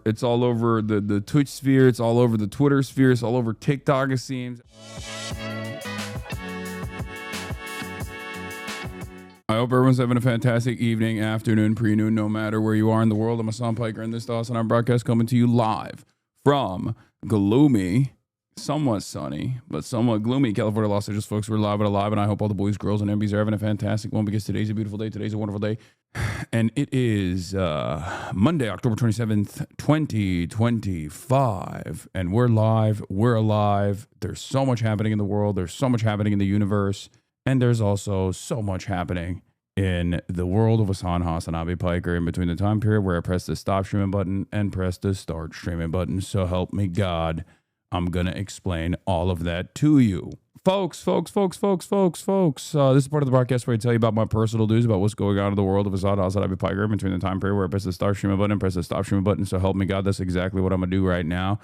It's all over the Twitch sphere. It's all over the Twitter sphere. It's all over TikTok, it seems. I hope everyone's having a fantastic evening, afternoon, pre-noon, no matter where you are in the world. I'm Hasan Piker, and this is the HasanAbi broadcast coming to you live from gloomy, somewhat sunny, but somewhat gloomy California, Los Angeles, folks. We're live and alive, and I hope all the boys, girls, and MBs are having a fantastic one because today's a beautiful day. Today's a wonderful day. And it is Monday, October 27th, 2025. And we're live. We're alive. There's so much happening in the world. There's so much happening in the universe. And there's also so much happening in the world of HasanAbi Piker in between the time period where I press the stop streaming button and press the start streaming button. So help me God, I'm going to explain all of that to you. Folks, this is part of the broadcast where I tell you about my personal news, about what's going on in the world of HasanAbi Piker in between the time period where I press the start streaming button and press the stop streaming button. So help me God, that's exactly what I'm going to do right now.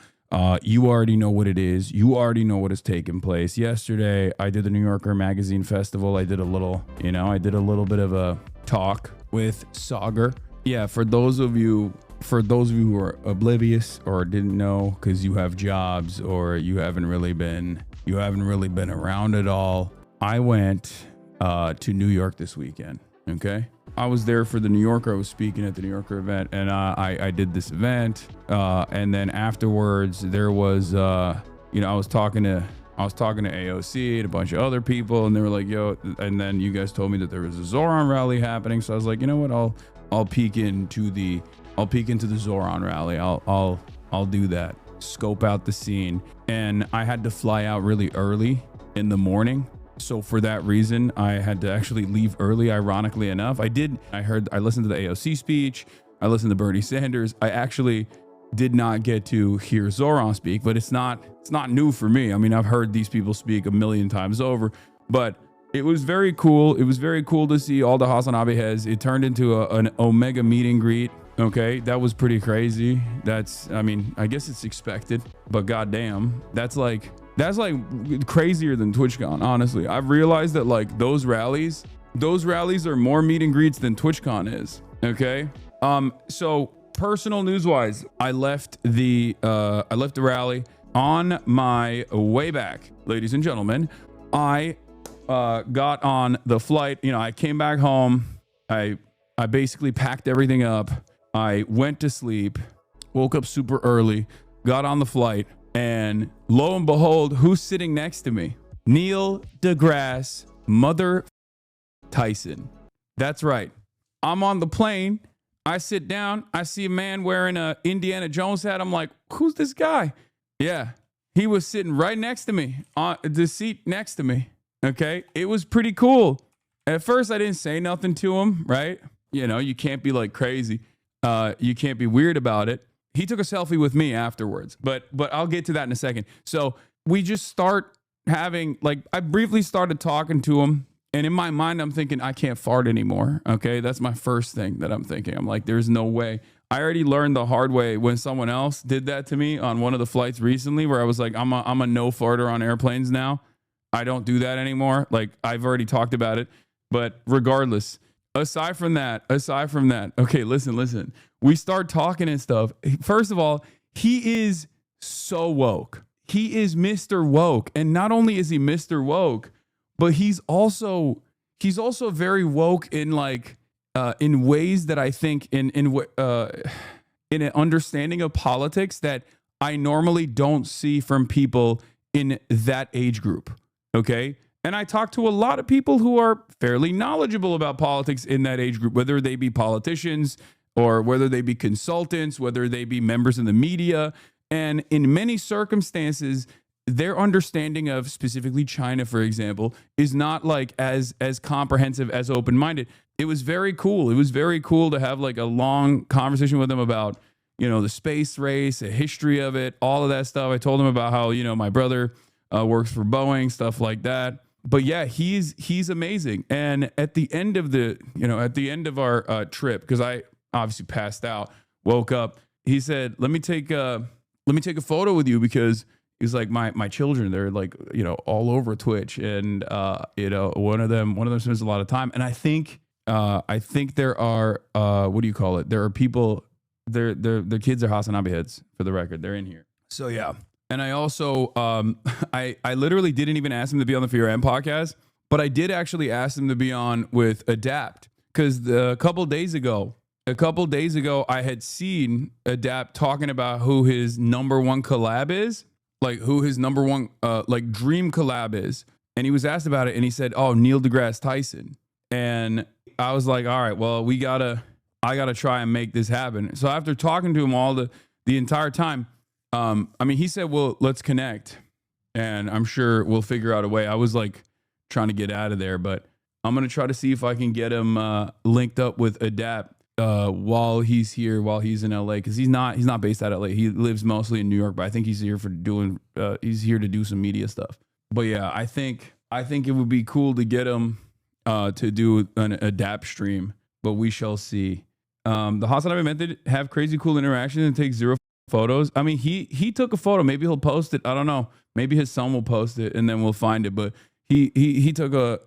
You already know what it is. You already know what has taken place. Yesterday, I did the New Yorker Magazine Festival. I did a little bit of a talk with Sagar. Yeah, for those of you who are oblivious or didn't know because you have jobs or you haven't really been around at all, I went to New York this weekend. Okay. I was there for the New Yorker. I was speaking at the New Yorker event, and I did this event. And then afterwards, there was, I was talking to AOC and a bunch of other people, and they were like, "Yo," and then you guys told me that there was a Zoran rally happening. So I was like, you know what? I'll peek into the Zoran rally. I'll do that. Scope out the scene. And I had to fly out really early in the morning. So for that reason, I had to actually leave early, ironically enough. I listened to the AOC speech. I listened to Bernie Sanders. I actually did not get to hear Zoran speak, but it's not new for me. I mean, I've heard these people speak a million times over, but it was very cool. It was very cool to see all the HasanAbi heads. It turned into an Omega meet and greet. Okay, that was pretty crazy. I guess it's expected, but goddamn, that's like crazier than TwitchCon. Honestly, I've realized that like those rallies are more meet and greets than TwitchCon is. Okay. So personal news wise, I left the rally. On my way back, ladies and gentlemen, I got on the flight. I came back home. I basically packed everything up. I went to sleep, woke up super early, got on the flight, and lo and behold, who's sitting next to me? Neil deGrasse Mother Tyson. That's right. I'm on the plane. I sit down. I see a man wearing a Indiana Jones hat. I'm like, who's this guy? Yeah, he was sitting right next to me on the seat next to me. Okay, it was pretty cool. At first, I didn't say nothing to him, right? You can't be like crazy. You can't be weird about it. He took a selfie with me afterwards, but I'll get to that in a second. So we just start having, I briefly started talking to him, and in my mind, I'm thinking, I can't fart anymore. Okay. That's my first thing that I'm thinking. I'm like, there's no way. I already learned the hard way when someone else did that to me on one of the flights recently, where I was like, I'm a no farter on airplanes now. I don't do that anymore. Like, I've already talked about it, but regardless, aside from that, okay, listen. We start talking and stuff. First of all, he is so woke. He is Mr. Woke. And not only is he Mr. Woke, but he's also very woke in in ways that I think in an understanding of politics that I normally don't see from people in that age group. Okay. And I talk to a lot of people who are fairly knowledgeable about politics in that age group, whether they be politicians or whether they be consultants, whether they be members in the media. And in many circumstances, their understanding of specifically China, for example, is not as comprehensive, as open-minded. It was very cool. It was very cool to have a long conversation with them about, the space race, the history of it, all of that stuff. I told him about how, my brother works for Boeing, stuff like that. But yeah, he's amazing. And at the end of our trip, because I obviously passed out, woke up, he said, let me take a photo with you, because he's like, my children, they're all over Twitch, and one of them spends a lot of time. And I think there are what do you call it? There are people their kids are HasanAbi heads, for the record. They're in here. So yeah. And I also I literally didn't even ask them to be on the Fear M podcast, but I did actually ask them to be on with Adapt, because a couple days ago, I had seen Adapt talking about who his number one collab is, like who his number one like dream collab is. And he was asked about it, and he said, "Oh, Neil deGrasse Tyson." And I was like, "All right, well, I gotta try and make this happen." So after talking to him the entire time, I mean, he said, "Well, let's connect, and I'm sure we'll figure out a way." I was like trying to get out of there, but I'm gonna try to see if I can get him linked up with Adapt while he's here, while he's in LA, because he's not based out of LA. He lives mostly in New York, but I think he's here he's here to do some media stuff. But yeah, I think it would be cool to get him to do an Adapt stream, but we shall see. The HasanAbi method have crazy cool interactions and take zero photos. I mean, he took a photo. Maybe he'll post it. I don't know. Maybe his son will post it and then we'll find it. But he took a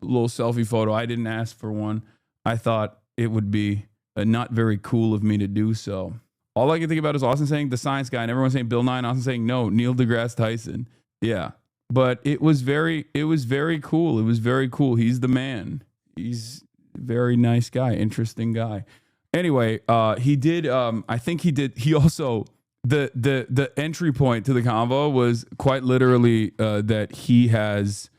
little selfie photo. I didn't ask for one. I thought it would be not very cool of me to do so. All I can think about is Austin saying the science guy, and everyone saying Bill Nye, and Austin saying no, Neil deGrasse Tyson. Yeah, but it was very cool. It was very cool. He's the man. He's a very nice guy, interesting guy. Anyway, he did. I think he did. He also the entry point to the convo was quite literally that he's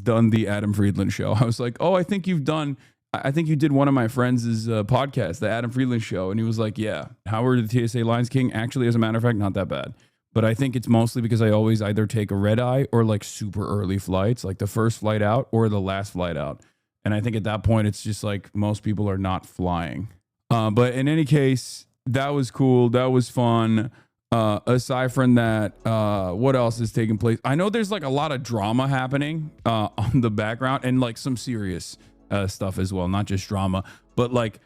done the Adam Friedland show. I was like, oh, I think you did one of my friends' podcast, the Adam Friedland show, and he was like, yeah. Howard the TSA Lions King, actually, as a matter of fact, not that bad. But I think it's mostly because I always either take a red eye or like super early flights, like the first flight out or the last flight out. And I think at that point, it's just like most people are not flying. But in any case, that was cool. That was fun. Aside from that, what else is taking place? I know there's like a lot of drama happening on the background, and like some serious stuff as well, not just drama. But like,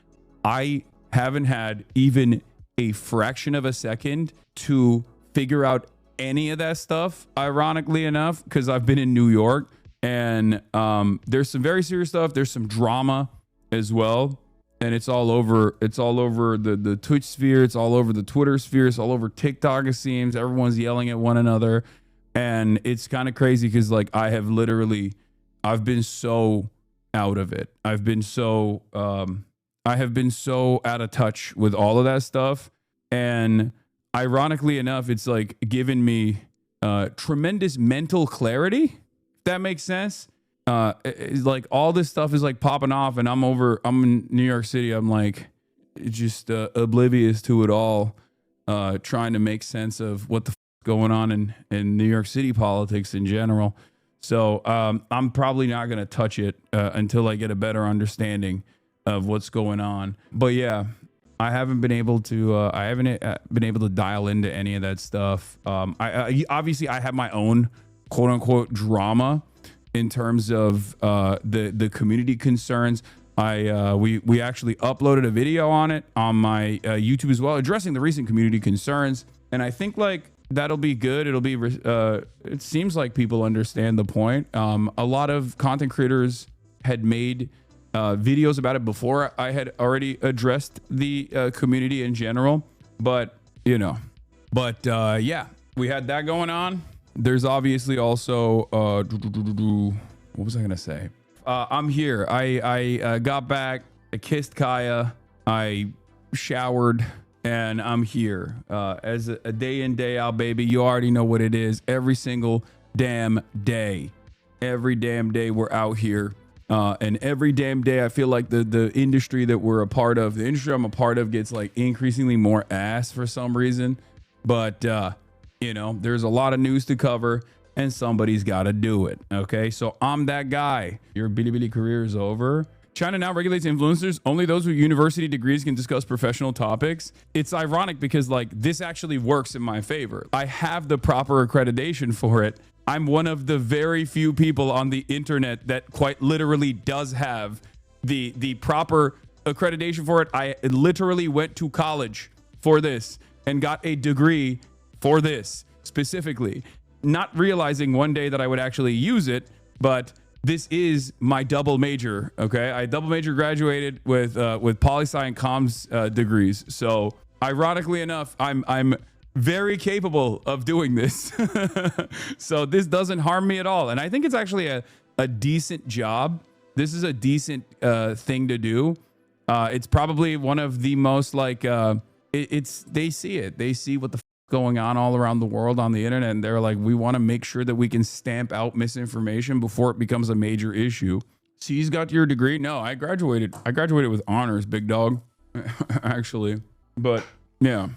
I haven't had even a fraction of a second to figure out any of that stuff, ironically enough, because I've been in New York, and there's some very serious stuff. There's some drama as well. And it's all over the Twitch sphere. It's all over the Twitter sphere. It's all over TikTok, it seems. Everyone's yelling at one another. And it's kind of crazy because like I've been so out of it. I have been so out of touch with all of that stuff. And ironically enough, it's like given me tremendous mental clarity, if that makes sense. It's like all this stuff is like popping off, and I'm in New York City. I'm like just oblivious to it all, trying to make sense of what the going on in New York City politics in general. So I'm probably not going to touch it until I get a better understanding of what's going on. But yeah, I haven't been able to dial into any of that stuff. I obviously I have my own quote unquote drama in terms of the community concerns. We actually uploaded a video on it on my YouTube as well, addressing the recent community concerns. And I think like that'll be good. It'll be it seems like people understand the point. A lot of content creators had made videos about it before I had already addressed the community in general, but yeah, we had that going on. There's obviously also what was I gonna say? I'm here. I got back. I kissed Kaya. I showered, and I'm here. As a day in, day out, baby. You already know what it is. Every single damn day. Every damn day we're out here. And every damn day I feel like the industry that we're a part of, the industry I'm a part of, gets like increasingly more ass for some reason. But you know, there's a lot of news to cover, and somebody's got to do it. Okay, so I'm that guy. Your Bilibili career is over. China now regulates influencers. Only those with university degrees can discuss professional topics. It's ironic because like this actually works in my favor. I have the proper accreditation for it. I'm one of the very few people on the internet that quite literally does have the proper accreditation for it. I literally went to college for this and got a degree for this specifically, not realizing one day that I would actually use it. But this is my double major. Okay, I double major graduated with poli sci and comms degrees. So ironically enough, I'm very capable of doing this. So this doesn't harm me at all, and I think it's actually a decent job. This is a decent thing to do. It's probably one of the most like they see what the going on all around the world on the internet, and they're like, we want to make sure that we can stamp out misinformation before it becomes a major issue. So you got your degree? No, I graduated with honors, big dog. Actually, but yeah.